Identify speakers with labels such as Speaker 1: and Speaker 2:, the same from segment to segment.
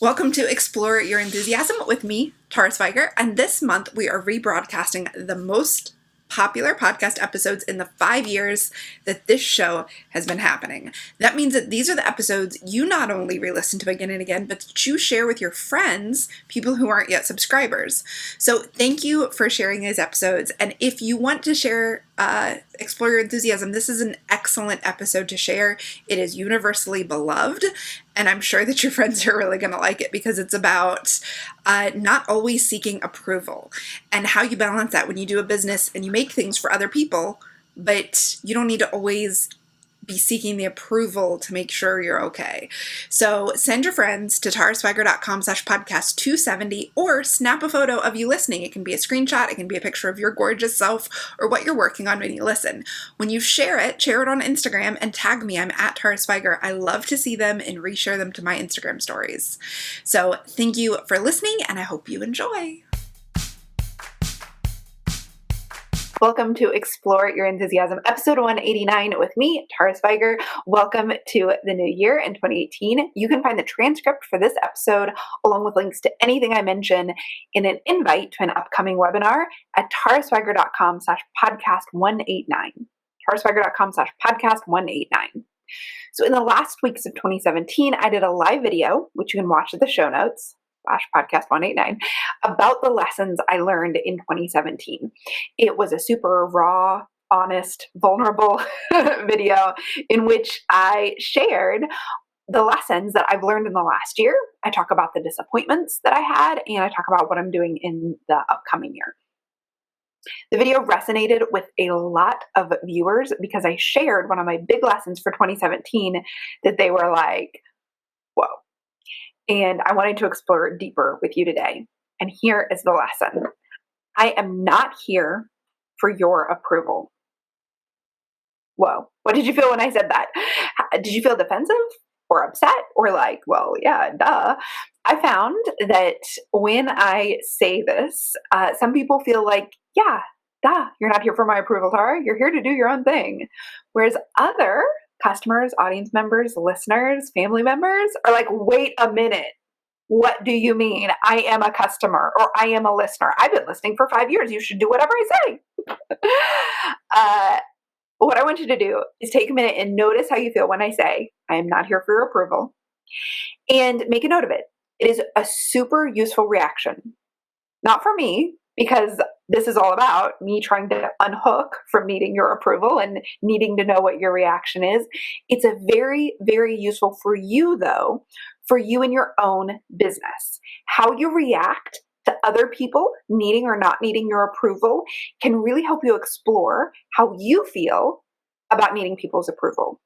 Speaker 1: Welcome to Explore Your Enthusiasm with me, Tara Swiger, and this month we are rebroadcasting the most popular podcast episodes in the 5 years that this show has been happening. That means that these are the episodes you not only re-listen to again and again, but that you share with your friends, people who aren't yet subscribers. So thank you for sharing these episodes, and if you want to share Explore Your Enthusiasm, this is an excellent episode to share. It is universally beloved, and I'm sure that your friends are really going to like it because it's about not always seeking approval and how you balance that when you do a business and you make things for other people, but you don't need to always be seeking the approval to make sure you're okay. So send your friends to taraswiger.com/podcast270 or snap a photo of you listening. It can be a screenshot, it can be a picture of your gorgeous self or what you're working on when you listen. When you share it on Instagram and tag me. I'm at Tara Swiger. I love to see them and reshare them to my Instagram stories. So thank you for listening, and I hope you enjoy. Welcome to Explore Your Enthusiasm, episode 189 with me, Tara Swiger. Welcome to the new year in 2018. You can find the transcript for this episode along with links to anything I mention in an invite to an upcoming webinar at taraswiger.com/podcast189. taraswiger.com/podcast189. So in the last weeks of 2017, I did a live video, which you can watch at the show notes, /podcast 189, about the lessons I learned in 2017. It was a super raw, honest, vulnerable video in which I shared the lessons that I've learned in the last year. I talk about the disappointments that I had, and I talk about what I'm doing in the upcoming year. The video resonated with a lot of viewers because I shared one of my big lessons for 2017 that they were like, whoa. And I wanted to explore it deeper with you today. And here is the lesson. I am not here for your approval. Whoa. What did you feel when I said that? Did you feel defensive or upset or like, well, yeah, duh? I found that when I say this, some people feel like, yeah, duh, you're not here for my approval, Tara. You're here to do your own thing. Whereas other customers, audience members, listeners, family members are like, wait a minute. What do you mean? I am a customer or I am a listener. I've been listening for 5 years. You should do whatever I say. What I want you to do is take a minute and notice how you feel when I say, I am not here for your approval, and make a note of it. It is a super useful reaction. Not for me, because this is all about me trying to unhook from needing your approval and needing to know what your reaction is. It's a very, very useful for you, though, for you in your own business. How you react to other people needing or not needing your approval can really help you explore how you feel about needing people's approval.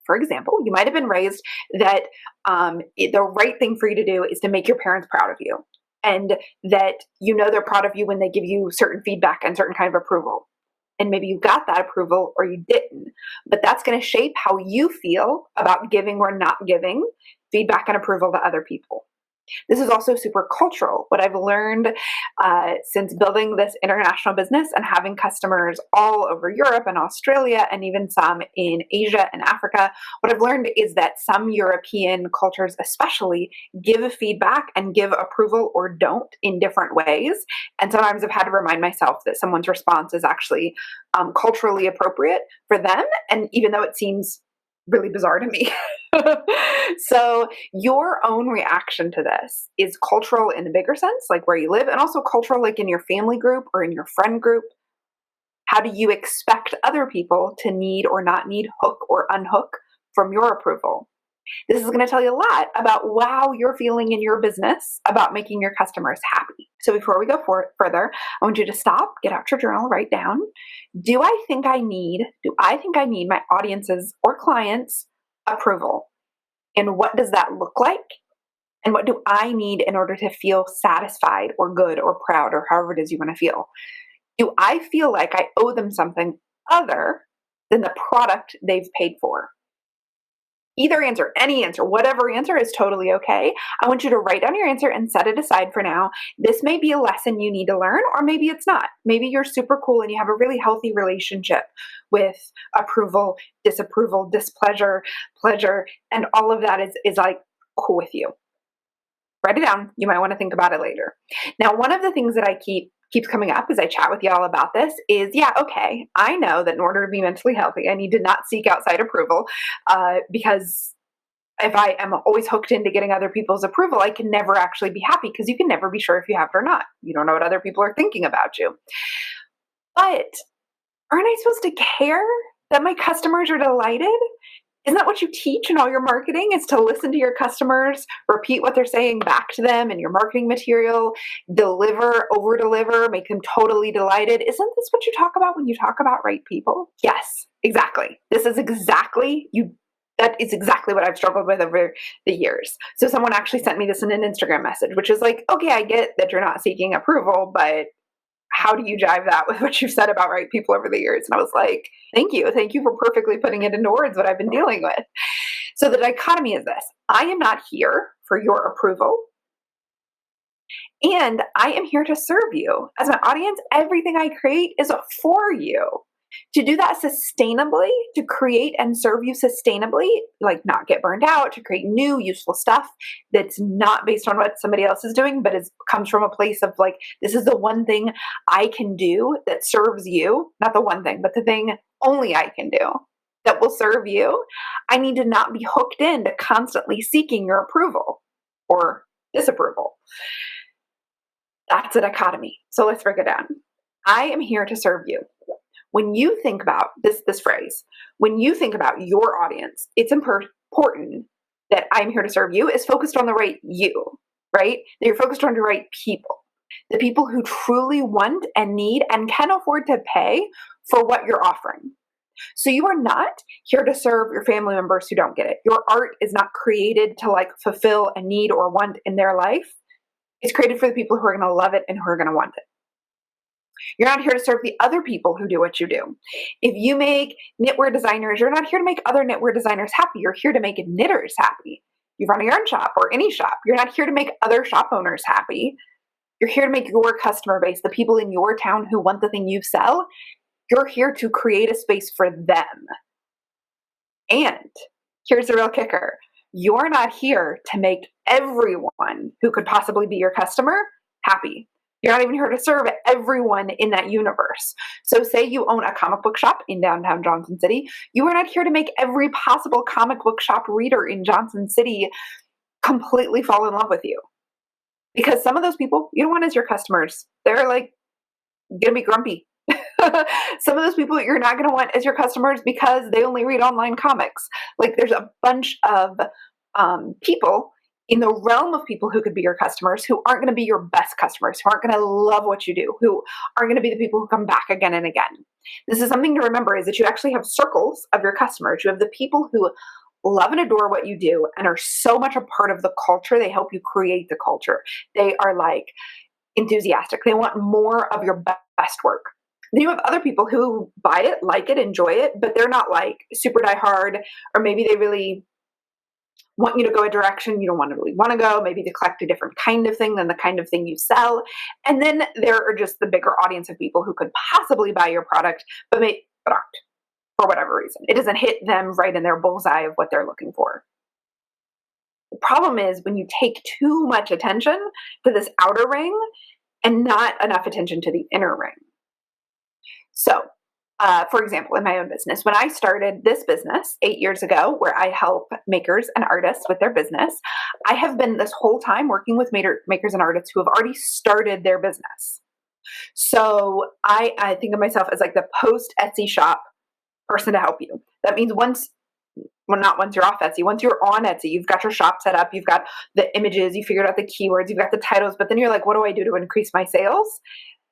Speaker 1: For example, you might have been raised that the right thing for you to do is to make your parents proud of you. And that you know they're proud of you when they give you certain feedback and certain kind of approval. And maybe you got that approval or you didn't. But that's going to shape how you feel about giving or not giving feedback and approval to other people. This is also super cultural. What I've learned since building this international business and having customers all over Europe and Australia and even some in Asia and Africa, what I've learned is that some European cultures especially give feedback and give approval or don't in different ways. And sometimes I've had to remind myself that someone's response is actually culturally appropriate for them. And even though it seems really bizarre to me. So your own reaction to this is cultural in the bigger sense, like where you live, and also cultural like in your family group or in your friend group. How do you expect other people to need or not need, hook or unhook from your approval? This is going to tell you a lot about how you're feeling in your business about making your customers happy. So before we go further, I want you to stop, get out your journal, write down, do I think I need my audience's or clients' approval? And what does that look like? And what do I need in order to feel satisfied or good or proud or however it is you want to feel? Do I feel like I owe them something other than the product they've paid for? Either answer, any answer, whatever answer is totally okay. I want you to write down your answer and set it aside for now. This may be a lesson you need to learn, or maybe it's not. Maybe you're super cool and you have a really healthy relationship with approval, disapproval, displeasure, pleasure, and all of that is like cool with you. Write it down. You might want to think about it later. Now, one of the things that keeps coming up as I chat with y'all about this is, okay, I know that in order to be mentally healthy, I need to not seek outside approval, because if I am always hooked into getting other people's approval, I can never actually be happy, because you can never be sure if you have it or not. You don't know what other people are thinking about you. But aren't I supposed to care that my customers are delighted? Isn't that what you teach in all your marketing, is to listen to your customers, repeat what they're saying back to them in your marketing material, over deliver, make them totally delighted? Isn't this what you talk about when you talk about right people? Yes, exactly. That is exactly what I've struggled with over the years. So someone actually sent me this in an Instagram message, which is like, okay, I get that you're not seeking approval, but how do you jive that with what you've said about right people over the years? And I was like, thank you for perfectly putting it into words what I've been dealing with. So the dichotomy is this: I am not here for your approval, and I am here to serve you. As my audience, everything I create is for you. To do that sustainably, to create and serve you sustainably, like not get burned out, to create new useful stuff that's not based on what somebody else is doing, but comes from a place of like, this is the one thing I can do that serves you. Not the one thing, but the thing only I can do that will serve you. I need to not be hooked into constantly seeking your approval or disapproval. That's a dichotomy. So let's break it down. I am here to serve you. When you think about this phrase, when you think about your audience, it's important that I'm here to serve you is focused on the right you, right? That you're focused on the right people, the people who truly want and need and can afford to pay for what you're offering. So you are not here to serve your family members who don't get it. Your art is not created to like fulfill a need or want in their life. It's created for the people who are going to love it and who are going to want it. You're not here to serve the other people who do what you do. If you make knitwear designers, you're not here to make other knitwear designers happy. You're here to make knitters happy. You run a yarn shop or any shop. You're not here to make other shop owners happy. You're here to make your customer base, the people in your town who want the thing you sell. You're here to create a space for them. And here's the real kicker. You're not here to make everyone who could possibly be your customer happy. You're not even here to serve everyone in that universe. So say you own a comic book shop in downtown Johnson City. You are not here to make every possible comic book shop reader in Johnson City completely fall in love with you. Because some of those people you don't want as your customers. They're like going to be grumpy. Some of those people you're not going to want as your customers because they only read online comics. Like there's a bunch of people in the realm of people who could be your customers who aren't going to be your best customers, who aren't going to love what you do, who aren't going to be the people who come back again and again. This is something to remember, is that you actually have circles of your customers. You have the people who love and adore what you do and are so much a part of the culture. They help you create the culture. They are like enthusiastic. They want more of your best work. Then you have other people who buy it, like it, enjoy it, but they're not like super die hard, or maybe they really want you to go a direction you don't really want to go. Maybe they collect a different kind of thing than the kind of thing you sell. And then there are just the bigger audience of people who could possibly buy your product, but aren't for whatever reason. It doesn't hit them right in their bullseye of what they're looking for. The problem is when you take too much attention to this outer ring and not enough attention to the inner ring. So, for example, in my own business, when I started this business 8 years ago, where I help makers and artists with their business, I have been this whole time working with makers and artists who have already started their business. So I think of myself as like the post Etsy shop person to help you. That means not once you're off Etsy, once you're on Etsy, you've got your shop set up, you've got the images, you figured out the keywords, you've got the titles, but then you're like, what do I do to increase my sales?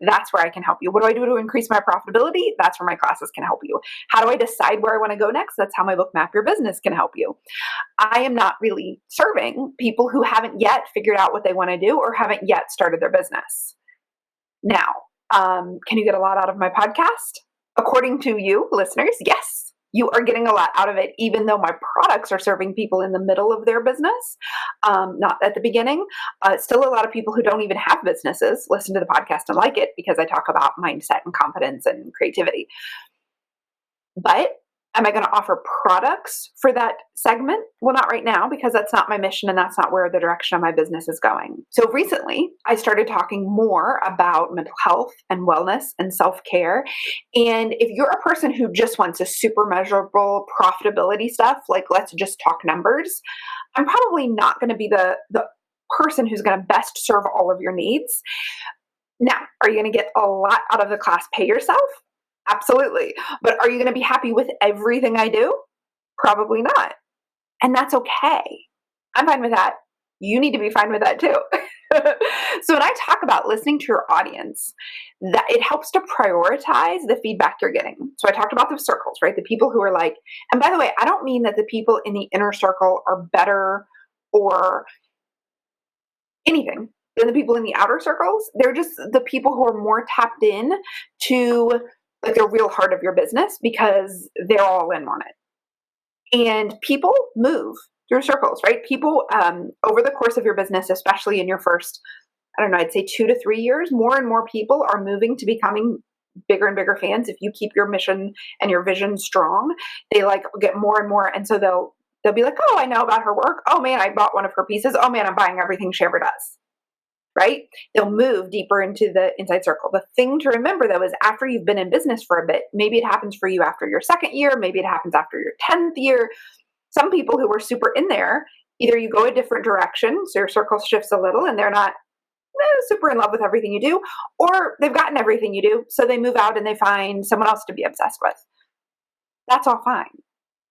Speaker 1: That's where I can help you. What do I do to increase my profitability? That's where my classes can help you. How do I decide where I want to go next? That's how my book Map Your Business can help you. I am not really serving people who haven't yet figured out what they want to do or haven't yet started their business. Now, can you get a lot out of my podcast? According to you, listeners, yes. You are getting a lot out of it, even though my products are serving people in the middle of their business, not at the beginning. Still a lot of people who don't even have businesses listen to the podcast and like it because I talk about mindset and confidence and creativity. But Am I going to offer products for that segment? Well, not right now, because that's not my mission and that's not where the direction of my business is going. So recently, I started talking more about mental health and wellness and self-care. And if you're a person who just wants a super measurable profitability stuff, like let's just talk numbers, I'm probably not going to be the person who's going to best serve all of your needs. Now, are you going to get a lot out of the class pay yourself? Absolutely. But are you going to be happy with everything I do? Probably not. And that's okay. I'm fine with that. You need to be fine with that too. So when I talk about listening to your audience, that it helps to prioritize the feedback you're getting. So I talked about the circles, right? The people who are like, and by the way, I don't mean that the people in the inner circle are better or anything than the people in the outer circles. They're just the people who are more tapped in to like the real heart of your business because they're all in on it. And people move through circles, right? People over the course of your business, especially in your first, I don't know, I'd say 2 to 3 years, more and more people are moving to becoming bigger and bigger fans. If you keep your mission and your vision strong, they like get more and more. And so they'll be like, oh, I know about her work. Oh man, I bought one of her pieces. Oh man, I'm buying everything she ever does. Right? They'll move deeper into the inside circle. The thing to remember though is after you've been in business for a bit, maybe it happens for you after your 2nd year, maybe it happens after your 10th year. Some people who are super in there, either you go a different direction, so your circle shifts a little and they're not super in love with everything you do, or they've gotten everything you do, so they move out and they find someone else to be obsessed with. That's all fine.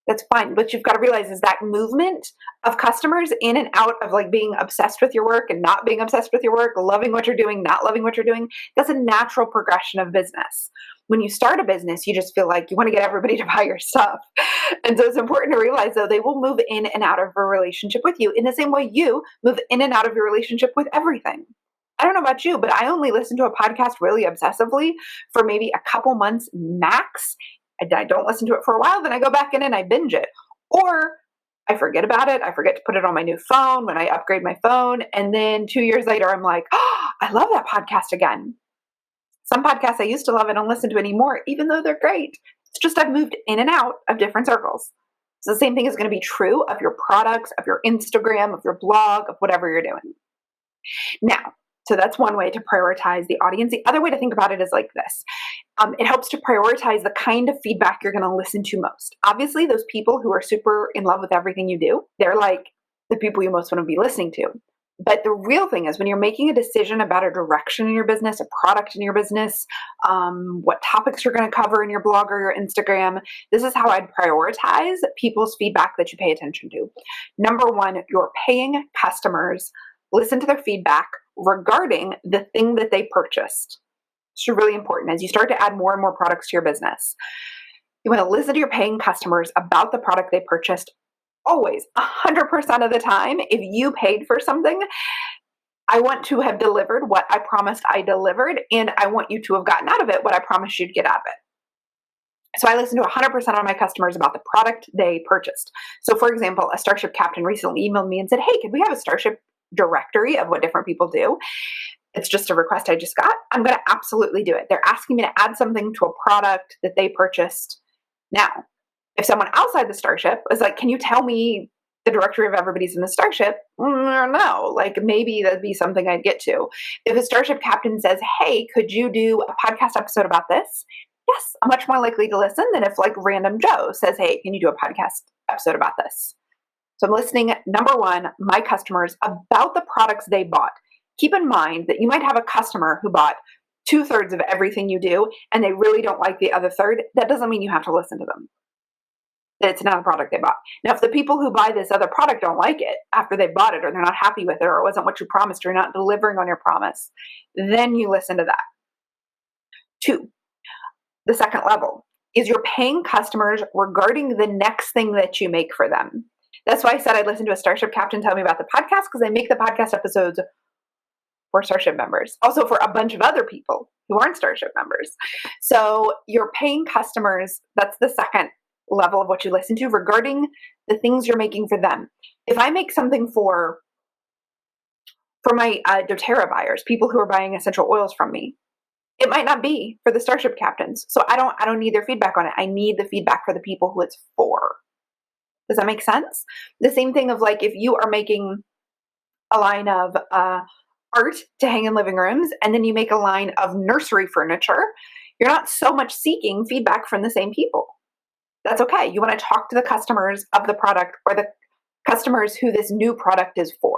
Speaker 1: That's fine. What you've got to realize is that movement of customers in and out of like being obsessed with your work and not being obsessed with your work, loving what you're doing, not loving what you're doing, that's a natural progression of business. When you start a business, you just feel like you want to get everybody to buy your stuff. And so it's important to realize though, they will move in and out of a relationship with you in the same way you move in and out of your relationship with everything. I don't know about you, but I only listen to a podcast really obsessively for maybe a couple months max. I don't listen to it for a while, then I go back in and I binge it. Or I forget about it. I forget to put it on my new phone when I upgrade my phone. And then 2 years later, I'm like, oh, I love that podcast again. Some podcasts I used to love, I don't listen to anymore, even though they're great. It's just I've moved in and out of different circles. So the same thing is going to be true of your products, of your Instagram, of your blog, of whatever you're doing. Now, so that's one way to prioritize the audience. The other way to think about it is like this. It helps to prioritize the kind of feedback you're going to listen to most. Obviously, those people who are super in love with everything you do, they're like the people you most want to be listening to. But the real thing is when you're making a decision about a direction in your business, a product in your business, what topics you're going to cover in your blog or your Instagram, this is how I'd prioritize people's feedback that you pay attention to. Number one, your paying customers, listen to their feedback regarding the thing that they purchased. It's really important as you start to add more and more products to your business. You want to listen to your paying customers about the product they purchased. Always, 100% of the time, if you paid for something, I want to have delivered what I promised I delivered, and I want you to have gotten out of it what I promised you'd get out of it. So I listen to 100% of my customers about the product they purchased. So for example, a Starship captain recently emailed me and said, hey, could we have a Starship directory of what different people do? It's just a request I just got. I'm going to absolutely do it. They're asking me to add something to a product that they purchased. Now, if someone outside the Starship is like, can you tell me the directory of everybody's in the Starship? No, like maybe that'd be something I'd get to. If a Starship captain says, hey, could you do a podcast episode about this? Yes, I'm much more likely to listen than if like random Joe says, hey, can you do a podcast episode about this? So I'm listening, number one, my customers about the products they bought. Keep in mind that you might have a customer who bought 2/3 of everything you do and they really don't like the other third. That doesn't mean you have to listen to them. It's not a product they bought. Now, if the people who buy this other product don't like it after they bought it, or they're not happy with it, or it wasn't what you promised, or you're not delivering on your promise, then you listen to that. 2, the second level is your paying customers regarding the next thing that you make for them. That's why I said I'd listen to a Starship captain tell me about the podcast, because I make the podcast episodes for Starship members, also for a bunch of other people who aren't Starship members. So your paying customers, that's the second level of what you listen to regarding the things you're making for them. If I make something for my doTERRA buyers, people who are buying essential oils from me, It might not be for the Starship captains. So I don't need their feedback on it. I need the feedback for the people who it's for. Does that make sense? The same thing of like, if you are making a line of art to hang in living rooms, and then you make a line of nursery furniture, you're not so much seeking feedback from the same people. That's okay. You want to talk to the customers of the product, or the customers who this new product is for.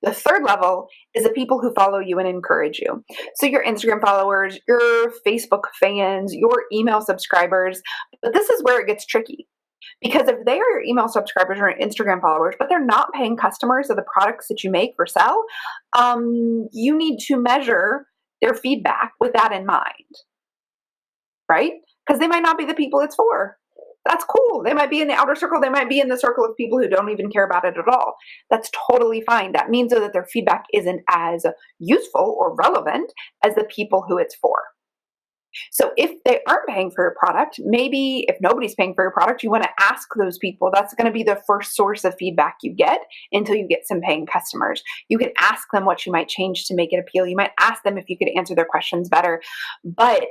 Speaker 1: The third level is the people who follow you and encourage you. So your Instagram followers, your Facebook fans, your email subscribers. But this is where it gets tricky. Because if they are your email subscribers or Instagram followers, but they're not paying customers of the products that you make or sell, you need to measure their feedback with that in mind, right? Because they might not be the people it's for. That's cool. They might be in the outer circle. They might be in the circle of people who don't even care about it at all. That's totally fine. That means that their feedback isn't as useful or relevant as the people who it's for. So if they aren't paying for your product, maybe if nobody's paying for your product, you want to ask those people. That's going to be the first source of feedback you get until you get some paying customers. You can ask them what you might change to make it appeal. You might ask them if you could answer their questions better, but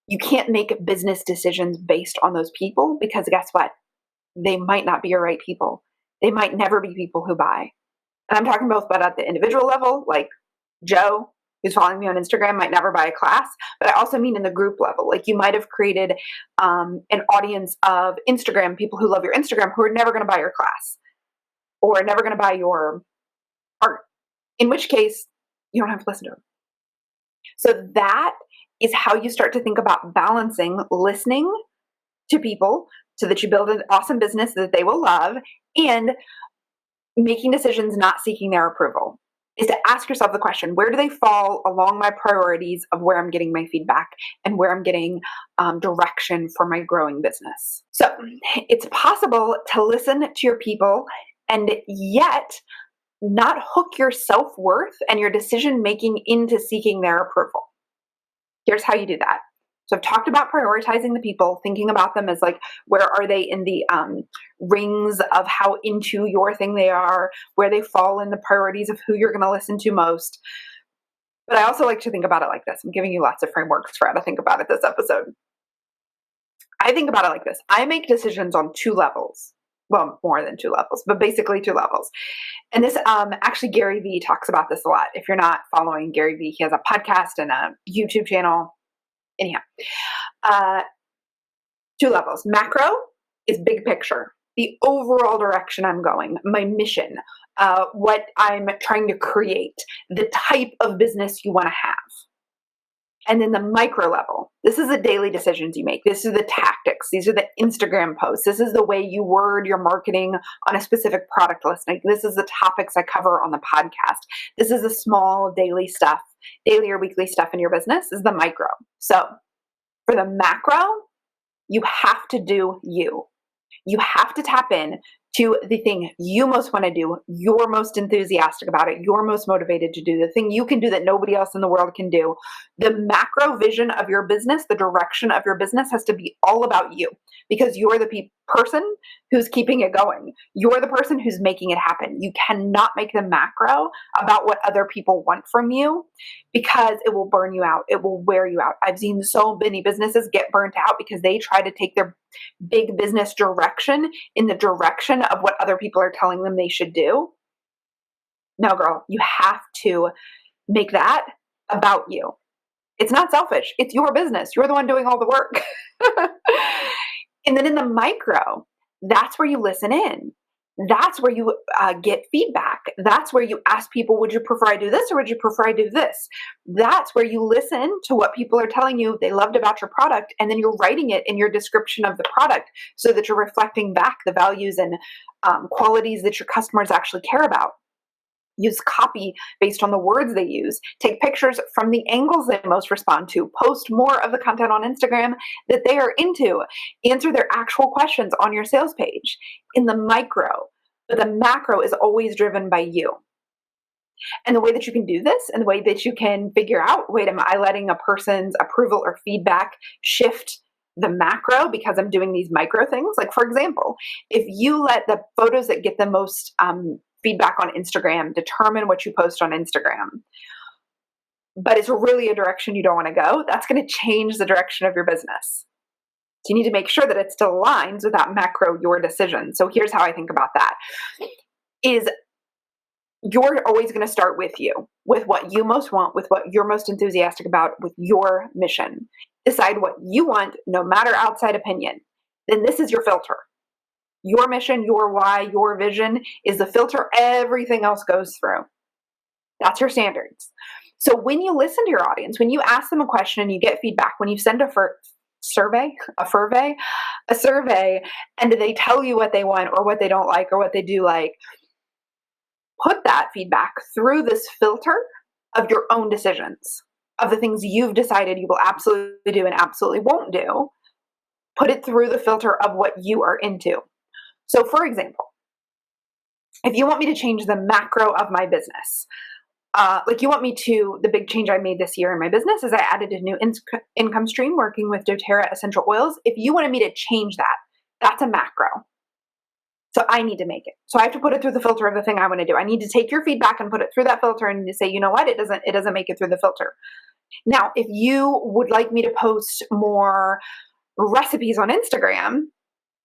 Speaker 1: you can't make business decisions based on those people, because guess what? They might not be your right people. They might never be people who buy. And I'm talking both about at the individual level, like Joe, who's following me on Instagram, might never buy a class, but I also mean in the group level. Like you might have created an audience of Instagram people who love your Instagram who are never going to buy your class or never going to buy your art, in which case you don't have to listen to them. So that is how you start to think about balancing listening to people so that you build an awesome business that they will love, and making decisions not seeking their approval. Is to ask yourself the question, where do they fall along my priorities of where I'm getting my feedback and where I'm getting direction for my growing business? So it's possible to listen to your people and yet not hook your self-worth and your decision-making into seeking their approval. Here's how you do that. So I've talked about prioritizing the people, thinking about them as like, where are they in the rings of how into your thing they are, where they fall in the priorities of who you're going to listen to most. But I also like to think about it like this. I'm giving you lots of frameworks for how to think about it this episode. I think about it like this. I make decisions on 2 levels. Well, more than 2 levels, but basically 2 levels. And this, actually Gary Vee talks about this a lot. If you're not following Gary Vee, he has a podcast and a YouTube channel. Anyhow, 2 levels. Macro is big picture, the overall direction I'm going, my mission, what I'm trying to create, the type of business you want to have. And then the micro level, this is the daily decisions you make. This is the tactics. These are the Instagram posts. This is the way you word your marketing on a specific product listing. This is the topics I cover on the podcast. This is the small daily stuff, daily or weekly stuff in your business. This is the micro. So for the macro, you have to do you. You have to tap in to the thing you most want to do, you're most enthusiastic about it, you're most motivated to do, the thing you can do that nobody else in the world can do. The macro vision of your business, the direction of your business has to be all about you, because you're the person who's keeping it going. You're the person who's making it happen. You cannot make the macro about what other people want from you, because it will burn you out. It will wear you out. I've seen so many businesses get burnt out because they try to take their big business direction in the direction of what other people are telling them they should do. No, girl, you have to make that about you. It's not selfish. It's your business. You're the one doing all the work. And then in the micro, that's where you listen in. That's where you get feedback. That's where you ask people, would you prefer I do this or would you prefer I do this? That's where you listen to what people are telling you they loved about your product, and then you're writing it in your description of the product so that you're reflecting back the values and qualities that your customers actually care about. Use copy based on the words they use. Take pictures from the angles they most respond to. Post more of the content on Instagram that they are into. Answer their actual questions on your sales page in the micro. But the macro is always driven by you. And the way that you can do this, and the way that you can figure out, wait, am I letting a person's approval or feedback shift the macro because I'm doing these micro things? Like, for example, if you let the photos that get the most feedback on Instagram determine what you post on Instagram, but it's really a direction you don't want to go, that's going to change the direction of your business. So you need to make sure that it still aligns with that macro, your decision. So here's how I think about that is you're always going to start with you, with what you most want, with what you're most enthusiastic about, with your mission. Decide what you want, no matter outside opinion. Then this is your filter. Your mission, your why, your vision is the filter everything else goes through. That's your standards. So when you listen to your audience, when you ask them a question and you get feedback, when you send a survey, and they tell you what they want or what they don't like or what they do like, put that feedback through this filter of your own decisions, of the things you've decided you will absolutely do and absolutely won't do. Put it through the filter of what you are into. So for example, if you want me to change the macro of my business, the big change I made this year in my business is I added a new income stream working with doTERRA essential oils. If you wanted me to change that, that's a macro. So I need to make it. So I have to put it through the filter of the thing I want to do. I need to take your feedback and put it through that filter and say, you know what? It doesn't make it through the filter. Now, if you would like me to post more recipes on Instagram,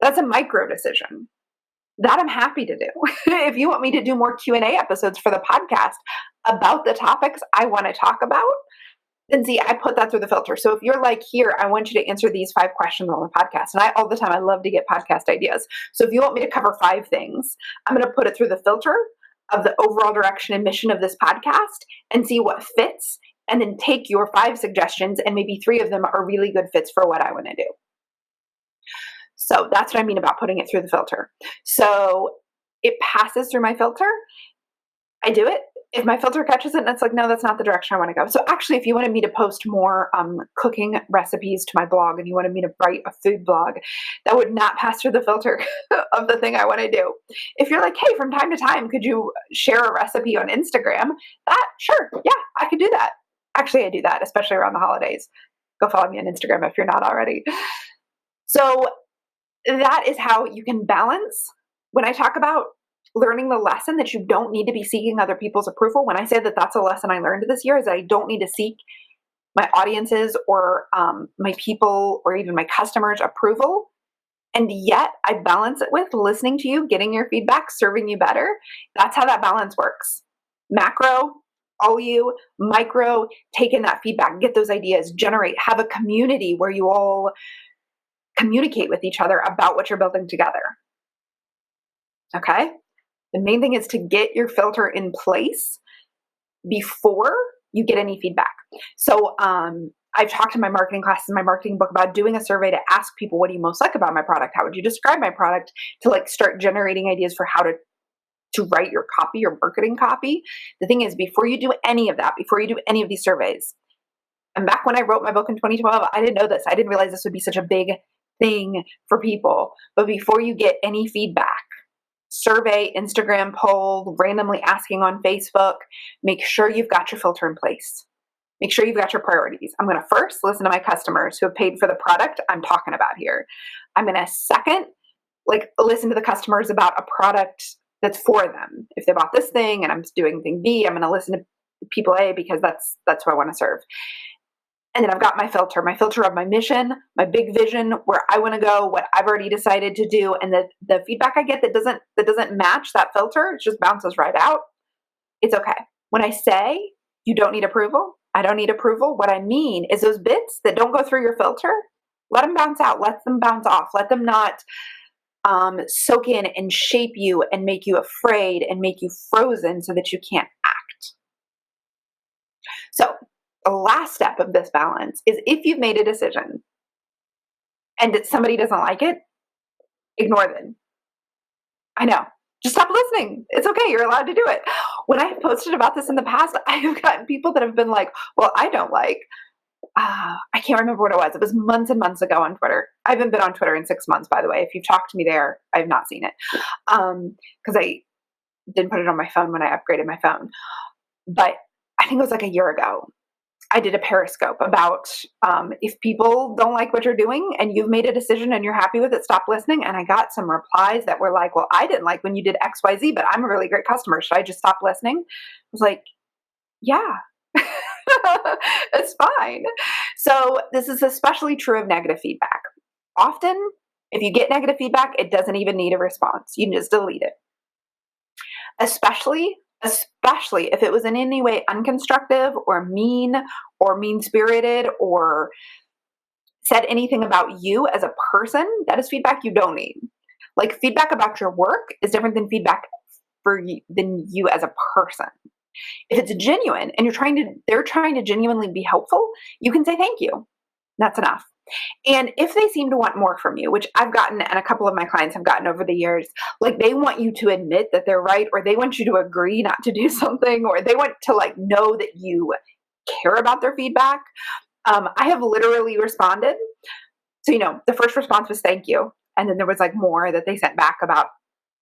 Speaker 1: that's a micro decision. That I'm happy to do. If you want me to do more Q&A episodes for the podcast about the topics I want to talk about, then see, I put that through the filter. So if you're like, here, I want you to answer these 5 questions on the podcast. And all the time, I love to get podcast ideas. So if you want me to cover 5 things, I'm going to put it through the filter of the overall direction and mission of this podcast and see what fits, and then take your 5 suggestions, and maybe 3 of them are really good fits for what I want to do. So that's what I mean about putting it through the filter. So it passes through my filter. I do it. If my filter catches it and it's like, no, that's not the direction I want to go. So actually, if you wanted me to post more cooking recipes to my blog and you wanted me to write a food blog, that would not pass through the filter of the thing I want to do. If you're like, hey, from time to time, could you share a recipe on Instagram? Sure. Yeah, I could do that. Actually, I do that, especially around the holidays. Go follow me on Instagram if you're not already. So that is how you can balance. When I talk about learning the lesson that you don't need to be seeking other people's approval, when I say that that's a lesson I learned this year, is that I don't need to seek my audiences or my people or even my customers' approval. And yet I balance it with listening to you, getting your feedback, serving you better. That's how that balance works. Macro, all you, micro, take in that feedback, get those ideas, have a community where you all communicate with each other about what you're building together. Okay? The main thing is to get your filter in place before you get any feedback. So I've talked in my marketing classes, my marketing book, about doing a survey to ask people, what do you most like about my product? How would you describe my product? To start generating ideas for how to write your copy, your marketing copy. The thing is, before you do any of that, before you do any of these surveys, and back when I wrote my book in 2012, I didn't know this. I didn't realize this would be such a big thing for people. But before you get any feedback, survey, Instagram poll, randomly asking on Facebook, make sure you've got your filter in place. Make sure you've got your priorities. I'm going to first listen to my customers who have paid for the product I'm talking about here. I'm going to second, listen to the customers about a product that's for them. If they bought this thing and I'm doing thing B, I'm going to listen to people A because that's who I want to serve. And then I've got my filter of my mission, my big vision, where I want to go, what I've already decided to do. And the feedback I get that doesn't match that filter, it just bounces right out. It's okay. When I say you don't need approval, I don't need approval, what I mean is those bits that don't go through your filter, let them bounce out, let them bounce off, let them not soak in and shape you and make you afraid and make you frozen so that you can't act. So the last step of this balance is, if you've made a decision and somebody doesn't like it, ignore them. I know. Just stop listening. It's okay. You're allowed to do it. When I've posted about this in the past, I have gotten people that have been like, well, I don't like, I can't remember what it was. It was months and months ago on Twitter. I haven't been on Twitter in 6 months, by the way. If you've talked to me there, I have not seen it because I didn't put it on my phone when I upgraded my phone. But I think it was a year ago. I did a Periscope about if people don't like what you're doing and you've made a decision and you're happy with it, stop listening. And I got some replies that were like, well, I didn't like when you did XYZ, but I'm a really great customer. Should I just stop listening? I was like, yeah. It's fine. So this is especially true of negative feedback. Often, if you get negative feedback, it doesn't even need a response. You can just delete it. Especially if it was in any way unconstructive or mean-spirited or said anything about you as a person, that is feedback you don't need. Like, feedback about your work is different than feedback than you as a person. If it's genuine and they're trying to genuinely be helpful, you can say thank you. That's enough. And if they seem to want more from you, which I've gotten and a couple of my clients have gotten over the years, like they want you to admit that they're right, or they want you to agree not to do something, or they want to like know that you care about their feedback. I have literally responded. So, the first response was thank you. And then there was like more that they sent back about,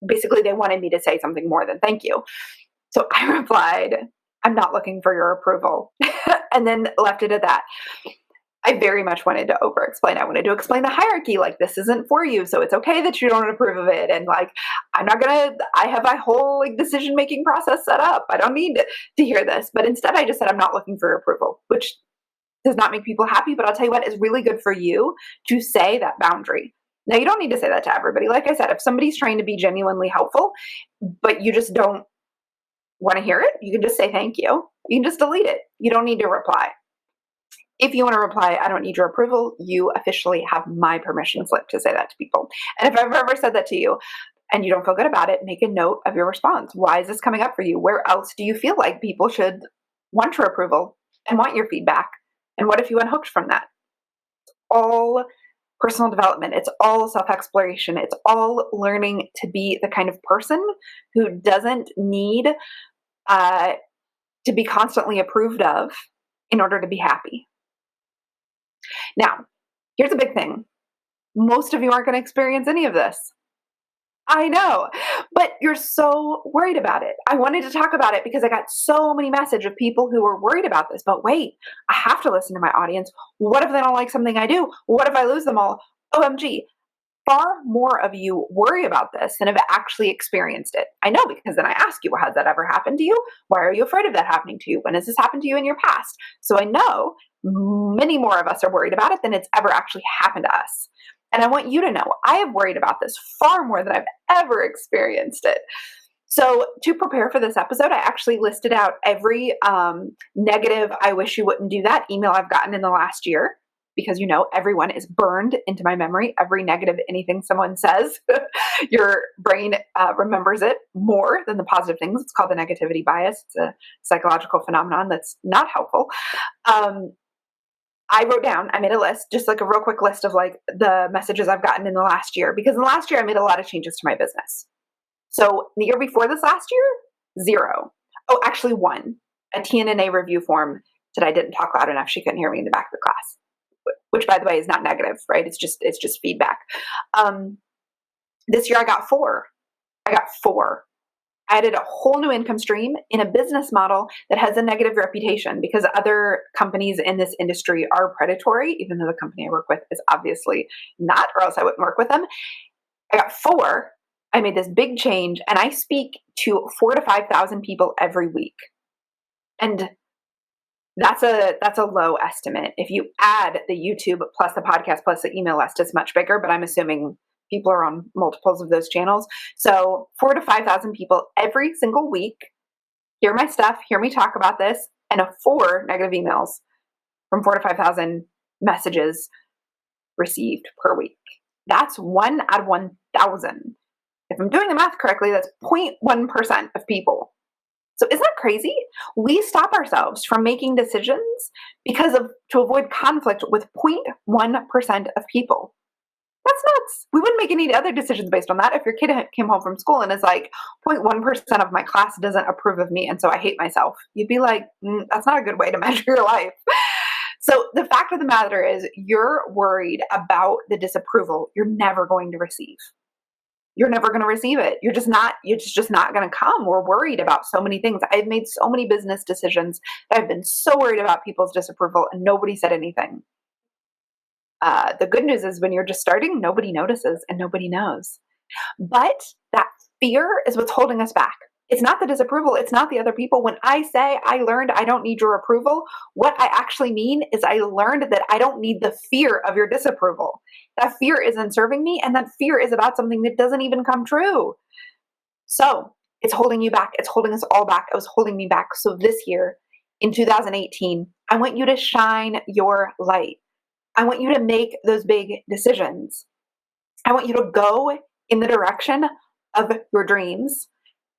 Speaker 1: basically they wanted me to say something more than thank you. So I replied, I'm not looking for your approval, and then left it at that. I very much wanted to over-explain. I wanted to explain the hierarchy, like this isn't for you, so it's okay that you don't approve of it. And like, I have my whole like decision-making process set up. I don't need to hear this. But instead I just said, I'm not looking for approval, which does not make people happy. But I'll tell you what, it's really good for you to say that boundary. Now, you don't need to say that to everybody. Like I said, if somebody's trying to be genuinely helpful, but you just don't want to hear it, you can just say thank you. You can just delete it. You don't need to reply. If you want to reply, I don't need your approval, you officially have my permission slip to say that to people. And if I've ever said that to you and you don't feel good about it, make a note of your response. Why is this coming up for you? Where else do you feel like people should want your approval and want your feedback? And what if you unhooked from that? All personal development. It's all self-exploration. It's all learning to be the kind of person who doesn't need to be constantly approved of in order to be happy. Now, here's a big thing. Most of you aren't going to experience any of this. I know, but you're so worried about it. I wanted to talk about it because I got so many messages of people who were worried about this. But wait, I have to listen to my audience. What if they don't like something I do? What if I lose them all? OMG. Far more of you worry about this than have actually experienced it. I know, because then I ask you, well, has that ever happened to you? Why are you afraid of that happening to you? When has this happened to you in your past? So I know many more of us are worried about it than it's ever actually happened to us. And I want you to know, I have worried about this far more than I've ever experienced it. So to prepare for this episode, I actually listed out every negative, I wish you wouldn't do that email I've gotten in the last year. Because everyone is burned into my memory. Every negative anything someone says, your brain remembers it more than the positive things. It's called the negativity bias. It's a psychological phenomenon that's not helpful. I made a list, just like a real quick list of like the messages I've gotten in the last year. Because in the last year, I made a lot of changes to my business. So the year before this last year, 0. Oh, actually 1. A TNNA review form that I didn't talk loud enough. She couldn't hear me in the back of the class. Which, by the way, is not negative, right? It's just feedback. This year I got 4. I added a whole new income stream in a business model that has a negative reputation because other companies in this industry are predatory, even though the company I work with is obviously not, or else I wouldn't work with them. I got 4. I made this big change, and I speak to 4,000 to 5,000 people every week. And that's a low estimate. If you add the YouTube plus the podcast plus the email list, it's much bigger, but I'm assuming people are on multiples of those channels. So 4,000 to 5,000 people every single week hear my stuff, hear me talk about this, and 4 negative emails from 4,000 to 5,000 messages received per week. That's 1 out of 1,000. If I'm doing the math correctly, that's 0.1% of people. So isn't that crazy? We stop ourselves from making decisions to avoid conflict with 0.1% of people. That's nuts. We wouldn't make any other decisions based on that. If your kid came home from school and is like, 0.1% of my class doesn't approve of me, and so I hate myself, you'd be like, that's not a good way to measure your life. So the fact of the matter is, you're worried about the disapproval you're never going to receive. You're never going to receive it. It's just not going to come. We're worried about so many things. I've made so many business decisions that I've been so worried about people's disapproval, and nobody said anything. The good news is when you're just starting, nobody notices and nobody knows. But that fear is what's holding us back. It's not the disapproval. It's not the other people. When I say I learned I don't need your approval, what I actually mean is I learned that I don't need the fear of your disapproval. That fear isn't serving me, and that fear is about something that doesn't even come true. So it's holding you back. It's holding us all back. It was holding me back. So this year, in 2018, I want you to shine your light. I want you to make those big decisions. I want you to go in the direction of your dreams.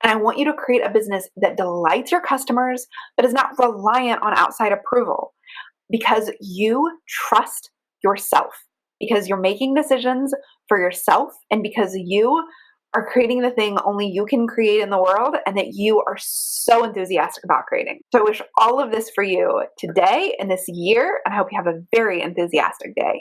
Speaker 1: And I want you to create a business that delights your customers, but is not reliant on outside approval, because you trust yourself, because you're making decisions for yourself, and because you are creating the thing only you can create in the world and that you are so enthusiastic about creating. So I wish all of this for you today and this year, and I hope you have a very enthusiastic day.